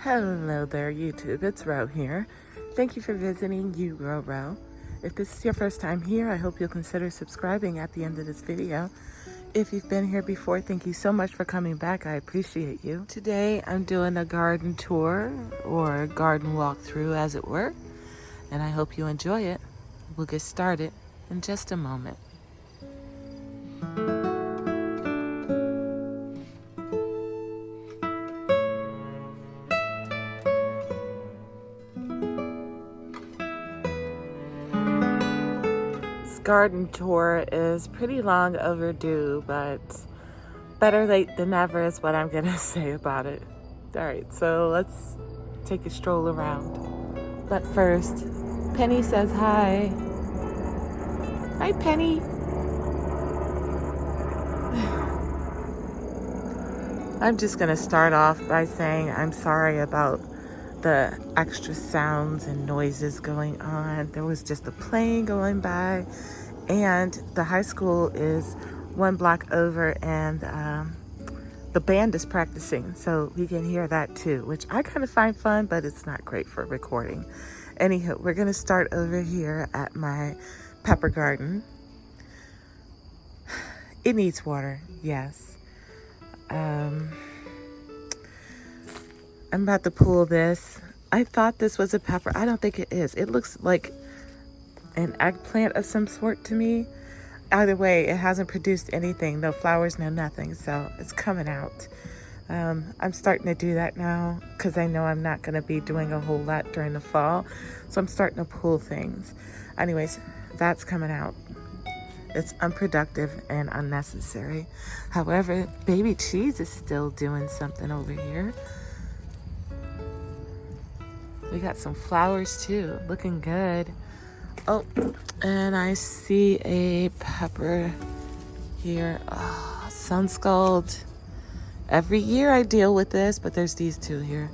Hello there, YouTube. It's Ro here. Thank you for visiting You Grow Ro. If this is your first time here, I hope you'll consider subscribing at the end of this video. If you've been here before, thank you so much for coming back. I appreciate you. Today, I'm doing a garden tour or garden walkthrough, as it were, and I hope you enjoy it. We'll get started in just a moment. Garden tour is pretty long overdue, but better late than never is what I'm gonna say about it. All right, so let's take a stroll around. But first, Penny says hi. Hi, Penny. I'm just gonna start off by saying I'm sorry about the extra sounds and noises going on. There was just a plane going by, and the high school is one block over, and the band is practicing, so we can hear that too, which I kind of find fun, but it's not great for recording. Anywho, we're gonna start over here at my pepper garden. It needs water, yes. I'm about to pull this. I thought this was a pepper. I don't think it is. It looks like an eggplant of some sort to me. Either way, it hasn't produced anything. No flowers, no nothing. So it's coming out. I'm starting to do that now because I know I'm not going to be doing a whole lot during the fall. So I'm starting to pull things. Anyways, that's coming out. It's unproductive and unnecessary. However, baby cheese is still doing something over here. We got some flowers too, looking good. Oh, and I see a pepper here. Oh, sun scald. Every year I deal with this, but there's these two here.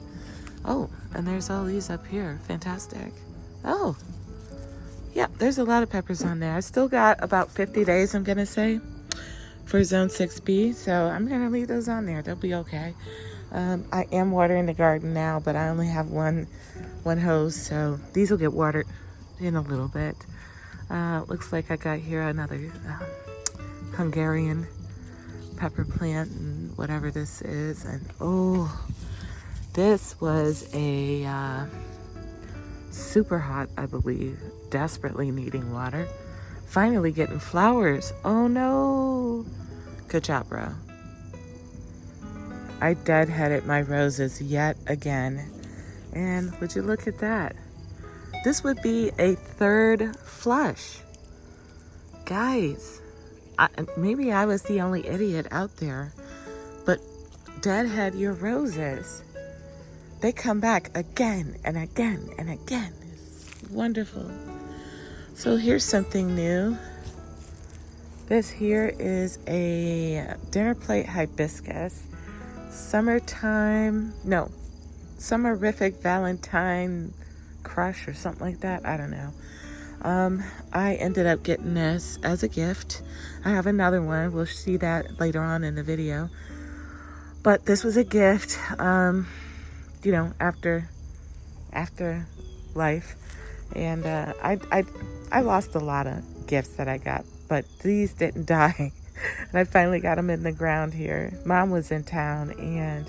Oh, and there's all these up here. Fantastic. Oh, yeah, there's a lot of peppers on there. I still got about 50 days, I'm gonna say, for zone 6B. So I'm gonna leave those on there. They'll be okay. I am watering the garden now, but I only have one hose, so these will get watered in a little bit. Looks like I got here another Hungarian pepper plant and whatever this is. And oh, this was a super hot, I believe, desperately needing water. Finally getting flowers. Oh no. Good job, bro. I deadheaded my roses yet again. And would you look at that? This would be a third flush. Guys, maybe I was the only idiot out there, but deadhead your roses. They come back again and again and again. It's wonderful. So here's something new. This here is a dinner plate hibiscus. Summerific Valentine crush or something like that. I don't know. I ended up getting this as a gift. I have another one. We'll see that later on in the video. But this was a gift, you know, after life. And I lost a lot of gifts that I got, but these didn't die. And I finally got them in the ground here. Mom was in town, and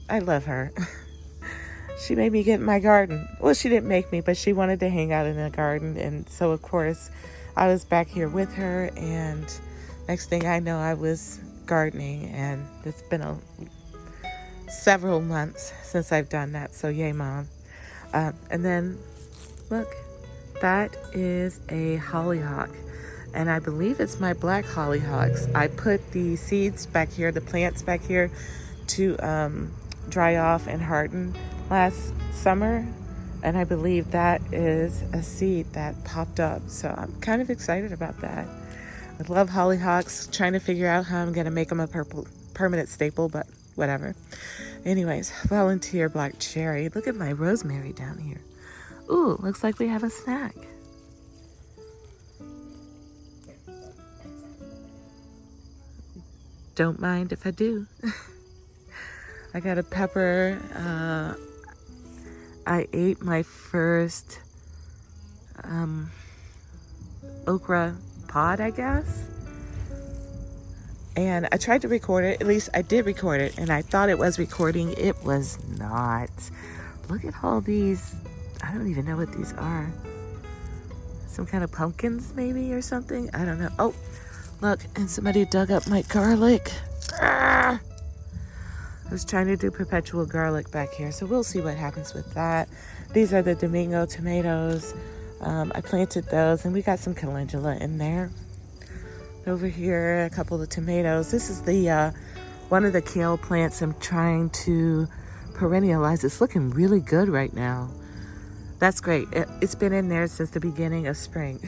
I love her. She made me get in my garden. Well, she didn't make me, but she wanted to hang out in the garden. And so, of course, I was back here with her. And next thing I know, I was gardening. And it's been several months since I've done that. So, yay, Mom. And then, look, that is a hollyhock. And I believe it's my black hollyhocks. I put the seeds back here, the plants back here, to dry off and harden last summer, and I believe that is a seed that popped up, so I'm kind of excited about that. I love hollyhocks, trying to figure out how I'm gonna make them a permanent staple, but whatever. Anyways, volunteer black cherry. Look at my rosemary down here. Ooh, looks like we have a snack. Don't mind if I do. I got a pepper. I ate my first okra pod, I guess. And I tried to record it. At least I did record it. And I thought it was recording. It was not. Look at all these. I don't even know what these are. Some kind of pumpkins maybe or something. I don't know. Oh, look. And somebody dug up my garlic. Ah! I was trying to do perpetual garlic back here. So we'll see what happens with that. These are the Domingo tomatoes. I planted those. And we got some calendula in there. Over here, a couple of tomatoes. This is the one of the kale plants I'm trying to perennialize. It's looking really good right now. That's great. It's been in there since the beginning of spring.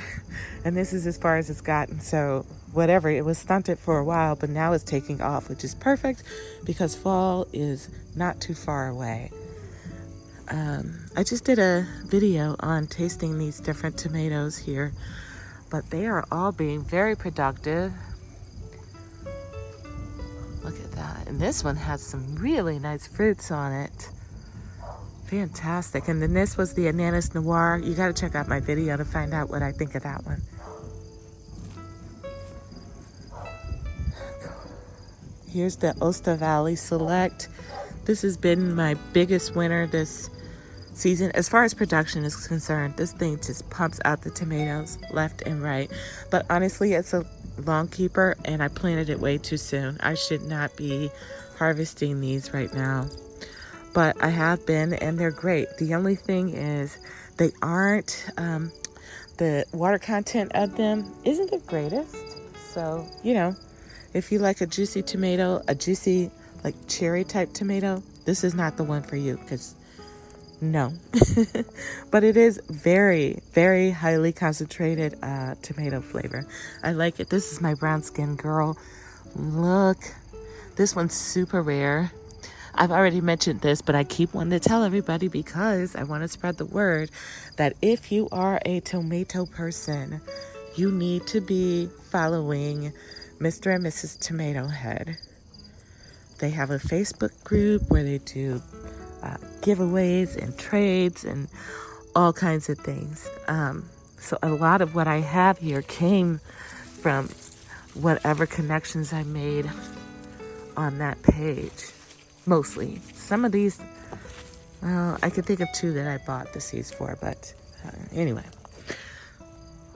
And this is as far as it's gotten. So whatever, it was stunted for a while, but now it's taking off, which is perfect because fall is not too far away. I just did a video on tasting these different tomatoes here. But they are all being very productive. Look at that. And this one has some really nice fruits on it. Fantastic. And then this was the Ananas Noir. You got to check out my video to find out what I think of that one. Here's the Osta Valley Select. This has been my biggest winner this season. As far as production is concerned, this thing just pumps out the tomatoes left and right. But honestly, it's a long keeper and I planted it way too soon. I should not be harvesting these right now. But I have been and they're great. The only thing is they aren't, the water content of them isn't the greatest. So, you know, if you like a juicy tomato, a juicy like cherry type tomato, this is not the one for you because no. But it is very, very highly concentrated tomato flavor. I like it. This is my brown skin girl. Look, this one's super rare. I've already mentioned this, but I keep wanting to tell everybody because I want to spread the word that if you are a tomato person, you need to be following Mr. and Mrs. Tomato Head. They have a Facebook group where they do giveaways and trades and all kinds of things. So a lot of what I have here came from whatever connections I made on that page. Mostly. Some of these, well, I could think of 2 that I bought the seeds for, but anyway.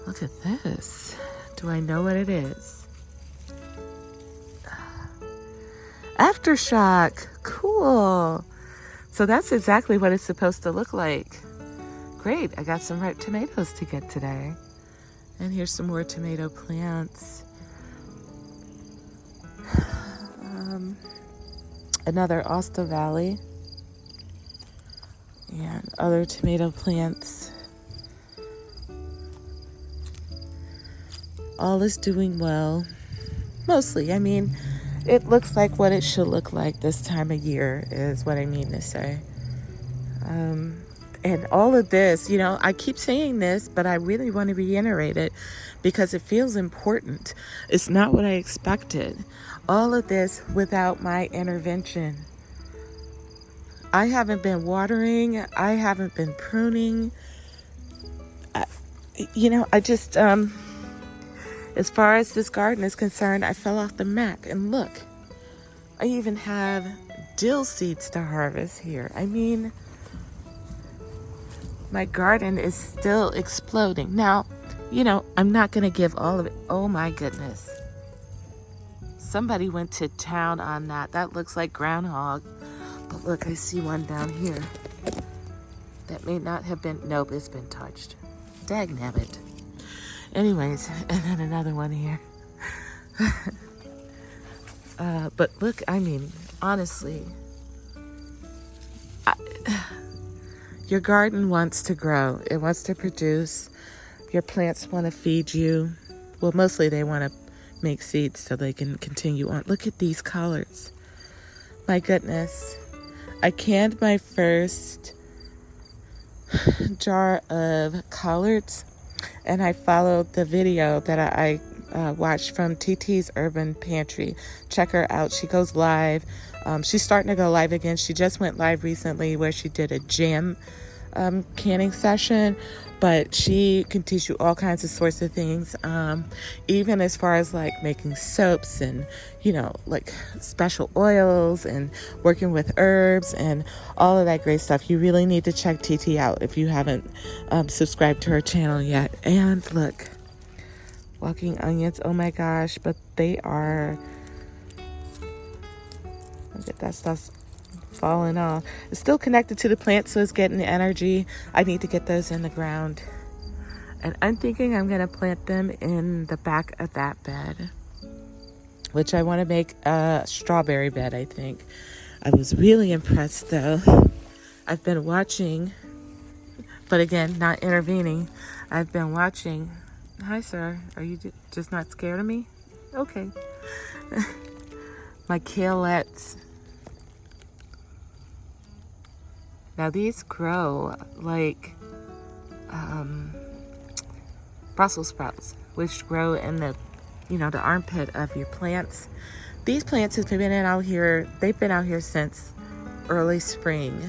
Look at this. Do I know what it is? Aftershock. Cool. So that's exactly what it's supposed to look like. Great. I got some ripe tomatoes to get today. And here's some more tomato plants. Another Osta Valley. And other tomato plants. All is doing well. Mostly. I mean, it looks like what it should look like this time of year is what I mean to say. And all of this, you know, I keep saying this, but I really want to reiterate it because it feels important. It's not what I expected. All of this without my intervention. I haven't been watering. I haven't been pruning. I just, as far as this garden is concerned, I fell off the map. And look, I even have dill seeds to harvest here. I mean, my garden is still exploding. Now, you know, I'm not going to give all of it. Oh my goodness. Somebody went to town on that. That looks like groundhog. But look, I see one down here. That may not have been, nope, it's been touched. Dagnabbit. Anyways, and then another one here. But look, I mean, honestly, your garden wants to grow. It wants to produce. Your plants want to feed you. Well, mostly they want to make seeds so they can continue on. Look at these collards. My goodness. I canned my first jar of collards, and I followed the video that I watched from TT's Urban Pantry. Check her out. She goes live She's starting to go live again. She just went live recently where she did a jam canning session, but she can teach you all kinds of sorts of things, even as far as like making soaps and, you know, like special oils and working with herbs and all of that great stuff. You really need to check TT out if you haven't subscribed to her channel yet. And look, walking onions, oh my gosh, but they are, look at that stuff falling off. It's still connected to the plant, so it's getting the energy. I need to get those in the ground. And I'm thinking I'm going to plant them in the back of that bed, which I want to make a strawberry bed, I think. I was really impressed, though. I've been watching, but again, not intervening. I've been watching. Hi, sir. Are you just not scared of me? Okay. My kaleettes. Now these grow like Brussels sprouts, which grow in the, you know, the armpit of your plants. These plants have been out here, they've been out here since early spring.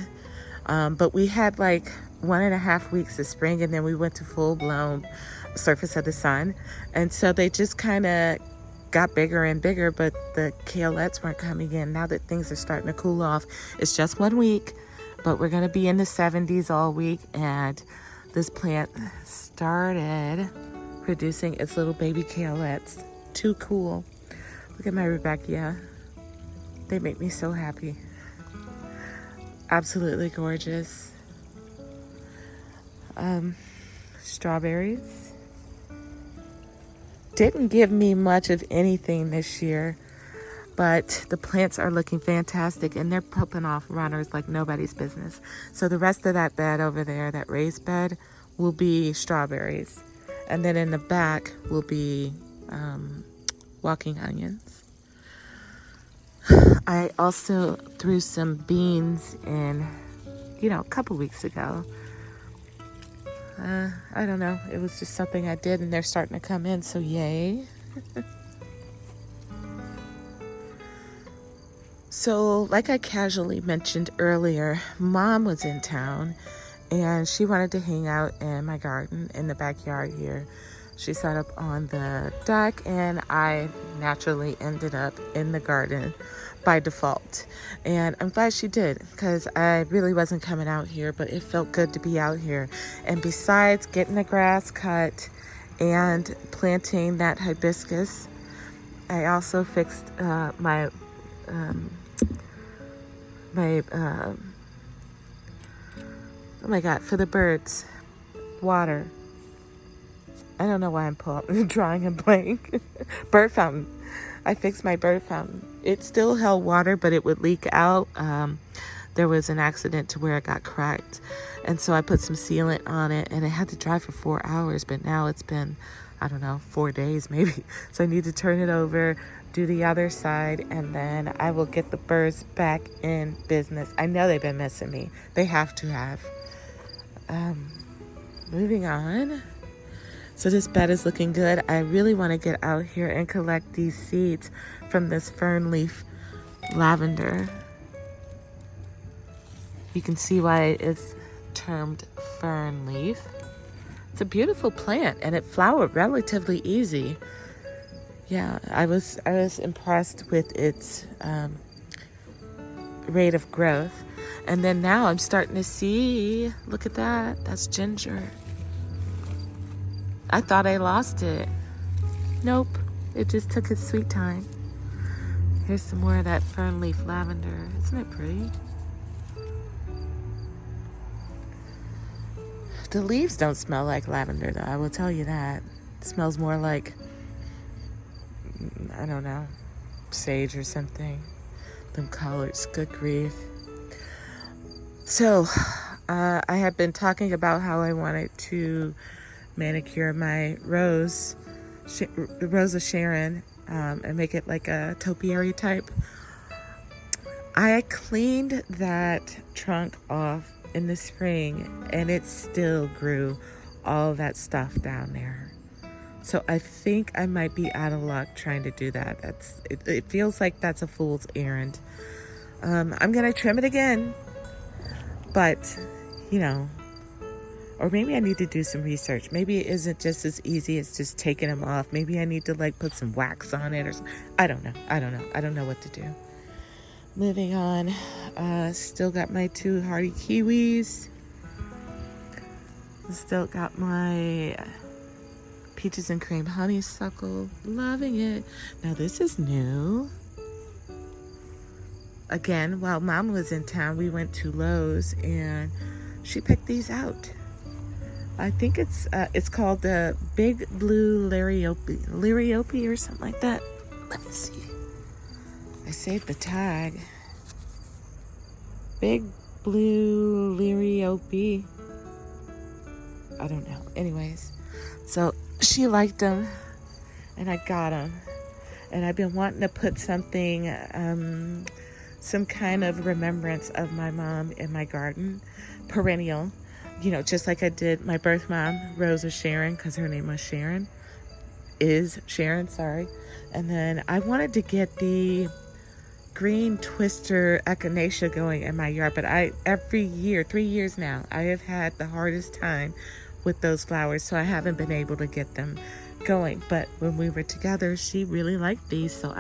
But we had like 1.5 weeks of spring, and then we went to full blown surface of the sun. And so they just kind of got bigger and bigger, but the kaleettes weren't coming in. Now that things are starting to cool off, it's just 1 week. But we're going to be in the 70s all week, and this plant started producing its little baby kaleettes. Too cool. Look at my Rebecca. They make me so happy. Absolutely gorgeous. Strawberries. Didn't give me much of anything this year, but the plants are looking fantastic, and they're popping off runners like nobody's business. So the rest of that bed over there, that raised bed, will be strawberries. And then in the back will be walking onions. I also threw some beans in, you know, a couple weeks ago. I don't know. It was just something I did, and they're starting to come in, so yay. So, like I casually mentioned earlier, Mom was in town, and she wanted to hang out in my garden in the backyard here. She sat up on the deck, and I naturally ended up in the garden by default. And I'm glad she did, because I really wasn't coming out here, but it felt good to be out here. And besides getting the grass cut and planting that hibiscus, I also fixed my oh my god, for the birds, water. I don't know why I'm drawing a blank. Bird fountain. I fixed my bird fountain. It still held water, but it would leak out. There was an accident to where it got cracked, and so I put some sealant on it, and it had to dry for 4 hours, but now it's been, I don't know, 4 days maybe. So I need to turn it over, do the other side, and then I will get the birds back in business. I know they've been missing me. They have to have. Moving on. So this bed is looking good. I really want to get out here and collect these seeds from this fern leaf lavender. You can see why it's termed fern leaf. It's a beautiful plant, and it flowered relatively easy. Yeah, I was impressed with its rate of growth. And then now I'm starting to see, look at that, that's ginger. I thought I lost it. Nope, it just took its sweet time. Here's some more of that fern leaf lavender. Isn't it pretty? The leaves don't smell like lavender, though, I will tell you that. It smells more like, I don't know, sage or something. Them colors, good grief. So, I have been talking about how I wanted to manicure my rose, the Rose of Sharon, and make it like a topiary type. I cleaned that trunk off in the spring, and it still grew all that stuff down there. So I think I might be out of luck trying to do that. It feels like that's a fool's errand. I'm gonna trim it again, but you know, or maybe I need to do some research. Maybe it isn't just as easy as just taking them off. Maybe I need to like put some wax on it or something. I don't know. I don't know what to do. Moving on. Still got my 2 hardy kiwis. Still got my peaches and cream honeysuckle. Loving it. Now this is new. Again, while Mom was in town, we went to Lowe's and she picked these out. I think it's called the Big Blue Liriope or something like that. Let me see. I saved the tag. Big Blue Liriope. I don't know. Anyways, so she liked them and I got them. And I've been wanting to put something, some kind of remembrance of my mom in my garden, perennial. You know, just like I did my birth mom, Rosa Sharon, because her name was Sharon. Is Sharon, sorry. And then I wanted to get the green twister echinacea going in my yard, but every year, 3 years now, I have had the hardest time with those flowers, so I haven't been able to get them going. But when we were together, she really liked these, so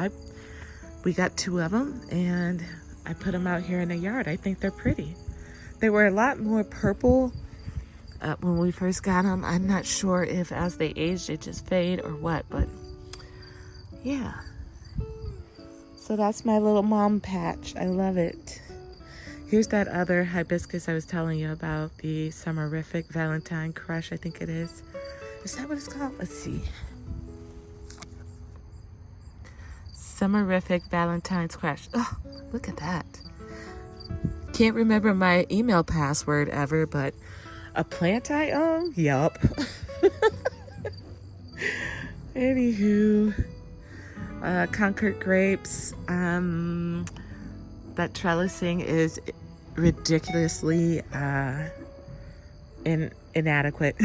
we got 2 of them, and I put them out here in the yard. I think they're pretty. They were a lot more purple when we first got them. I'm not sure if as they aged it just fade or what, but yeah. So that's my little mom patch. I love it. Here's that other hibiscus I was telling you about, the Summerific Valentine Crush, I think it is. Is that what it's called? Let's see. Summerific Valentine's Crush. Oh, look at that. Can't remember my email password ever, but a plant I own? Yup. Anywho, Concord grapes. That trellising is ridiculously inadequate.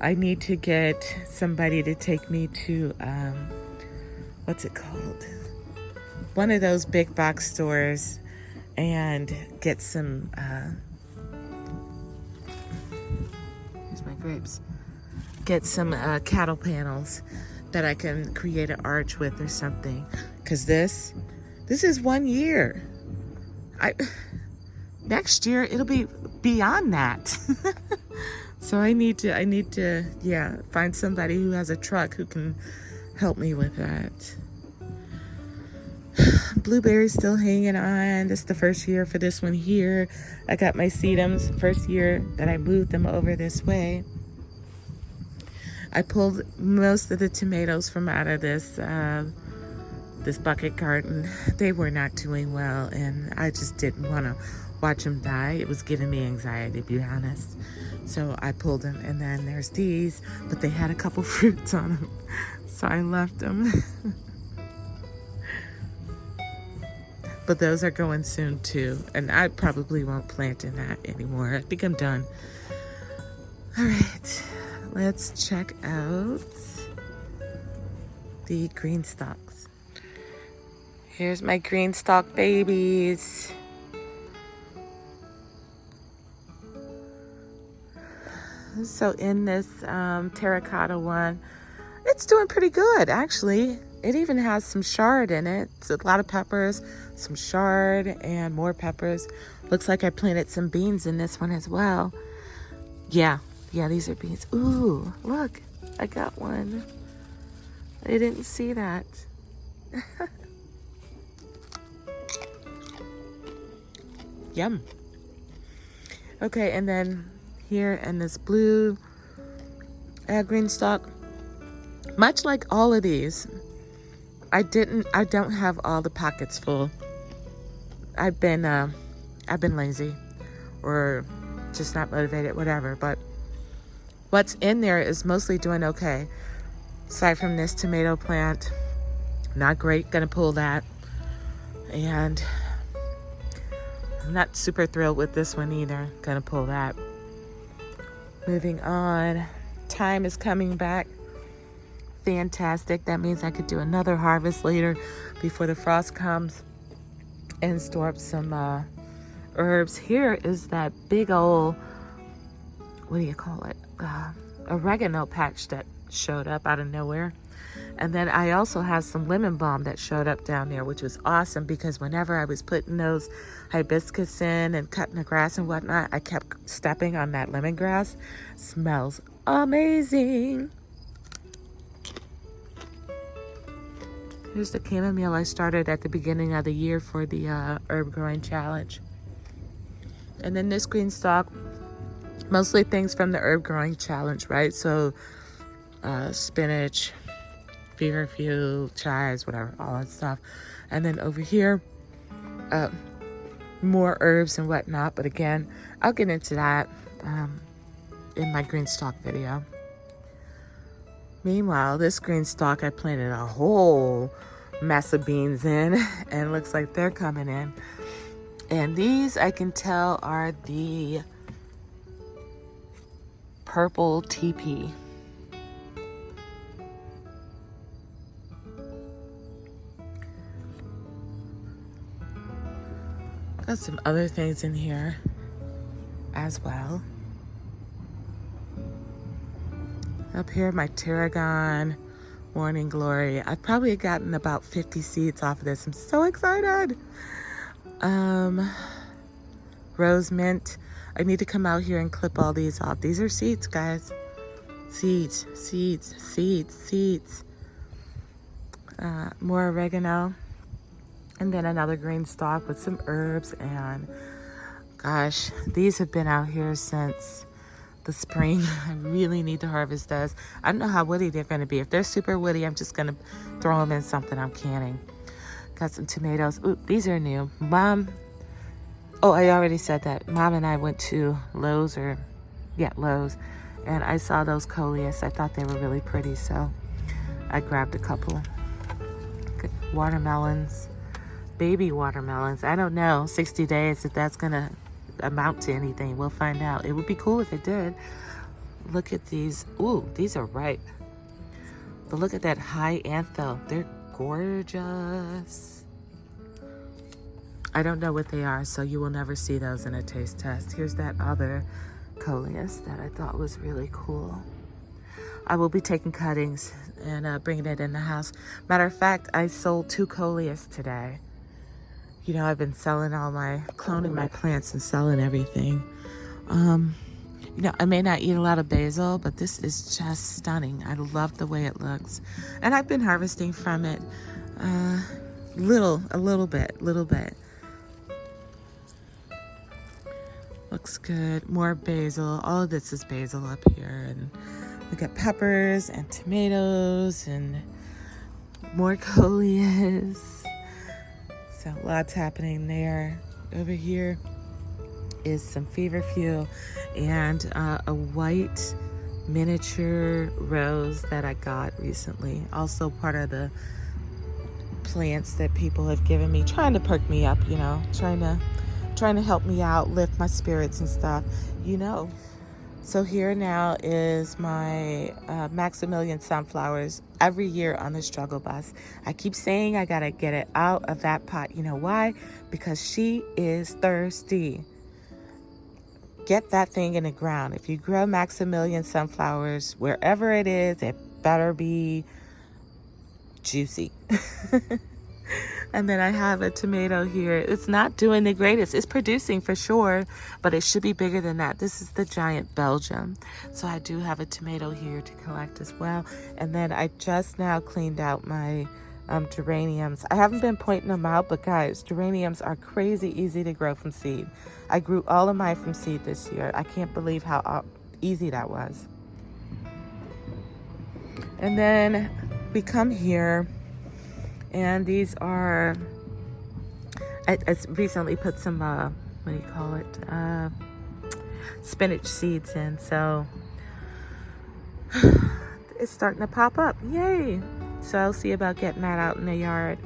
I need to get somebody to take me to, what's it called? One of those big box stores and get some, here's my grapes. Get some cattle panels that I can create an arch with or something. Because this is 1 year. Next year it'll be beyond that. So I need to yeah, find somebody who has a truck who can help me with that. Blueberries still hanging on. This is the first year for this one here. I got my sedums first year that I moved them over this way. I pulled most of the tomatoes from out of this this bucket garden. They were not doing well, and I just didn't want to watch them die. It was giving me anxiety, to be honest. So I pulled them, and then there's these, but they had a couple fruits on them, so I left them. But those are going soon too, and I probably won't plant in that anymore. I think I'm done. All right, let's check out the green stalks. Here's my green stalk babies. So in this terracotta one, it's doing pretty good, actually. It even has some chard in it. It's a lot of peppers, some chard, and more peppers. Looks like I planted some beans in this one as well. Yeah, these are beans. Ooh, look, I got one. I didn't see that. Yum. Okay, and then here in this blue green stalk, much like all of these, I don't have all the pockets full. I've been lazy or just not motivated, whatever, but what's in there is mostly doing okay. Aside from this tomato plant, not great, gonna pull that. And I'm not super thrilled with this one either, gonna pull that. Moving on, thyme is coming back. Fantastic. That means I could do another harvest later before the frost comes. and store up some herbs. Here is that big old, what do you call it? Oregano patch that showed up out of nowhere. And then I also have some lemon balm that showed up down there, which was awesome because whenever I was putting those hibiscus in and cutting the grass and whatnot, I kept stepping on that lemongrass. Smells amazing. Here's the chamomile I started at the beginning of the year for the herb growing challenge. And then this green stalk, mostly things from the herb growing challenge, right? So spinach, feverfew, chives, whatever, all that stuff. And then over here, more herbs and whatnot. But again, I'll get into that in my green stalk video. Meanwhile, this green stalk, I planted a whole mess of beans in, and it looks like they're coming in. And these, I can tell, are the purple TP. Got some other things in here as well. Up here, my tarragon, morning glory. I've probably gotten about 50 seeds off of this. I'm so excited. Rose mint. I need to come out here and clip all these off. These are seeds, guys. Seeds, seeds, seeds, seeds. More oregano. And then another green stalk with some herbs. And gosh, these have been out here since the spring. I really need to harvest those. I don't know how woody they're going to be. If they're super woody, I'm just going to throw them in something I'm canning. Got some tomatoes. Ooh, these are new. Mom, oh, I already said that. Mom and I went to Lowe's, and I saw those coleus. I thought they were really pretty, so I grabbed a couple. Good. Watermelons, baby watermelons. I don't know, 60 days, if that's going to amount to anything. We'll find out. It would be cool if it did. Look at these. Ooh, these are ripe. But look at that high antho. They're gorgeous. I don't know what they are, so you will never see those in a taste test. Here's that other coleus that I thought was really cool. I will be taking cuttings and bringing it in the house. Matter of fact, I sold 2 coleus today. You know, I've been cloning my plants and selling everything. You know, I may not eat a lot of basil, but this is just stunning. I love the way it looks. And I've been harvesting from it a little bit. Looks good. More basil. All of this is basil up here. And we got peppers and tomatoes and more coleus. So lots happening there. Over here is some feverfew and a white miniature rose that I got recently. Also part of the plants that people have given me, trying to perk me up, you know, trying to help me out, lift my spirits and stuff, you know. So here now is my Maximilian sunflowers every year on the struggle bus. I keep saying I gotta get it out of that pot. You know why? Because she is thirsty. Get that thing in the ground. If you grow Maximilian sunflowers, wherever it is, it better be juicy. And then I have a tomato here. It's not doing the greatest. It's producing for sure, but it should be bigger than that. This is the giant Belgium. So I do have a tomato here to collect as well. And then I just now cleaned out my geraniums. I haven't been pointing them out, but guys, geraniums are crazy easy to grow from seed. I grew all of mine from seed this year. I can't believe how easy that was. And then we come here, and these are, I recently put some, what do you call it? Spinach seeds in. So it's starting to pop up. Yay. So I'll see about getting that out in the yard.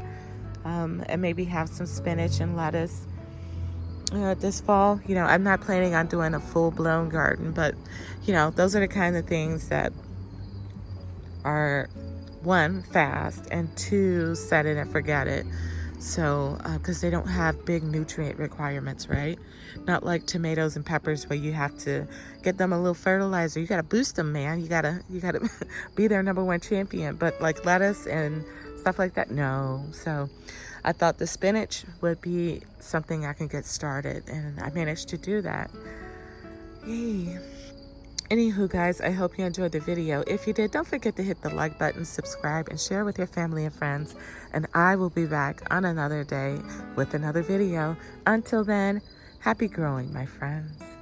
And maybe have some spinach and lettuce this fall. You know, I'm not planning on doing a full-blown garden, but you know, those are the kind of things that are, 1, fast, and 2, set it and forget it. So, because they don't have big nutrient requirements, right? Not like tomatoes and peppers where you have to get them a little fertilizer. You got to boost them, man. You gotta be their number one champion. But like lettuce and stuff like that, no. So I thought the spinach would be something I can get started, and I managed to do that. Yay. Anywho, guys, I hope you enjoyed the video. If you did, don't forget to hit the like button, subscribe, and share with your family and friends. And I will be back on another day with another video. Until then, happy growing, my friends.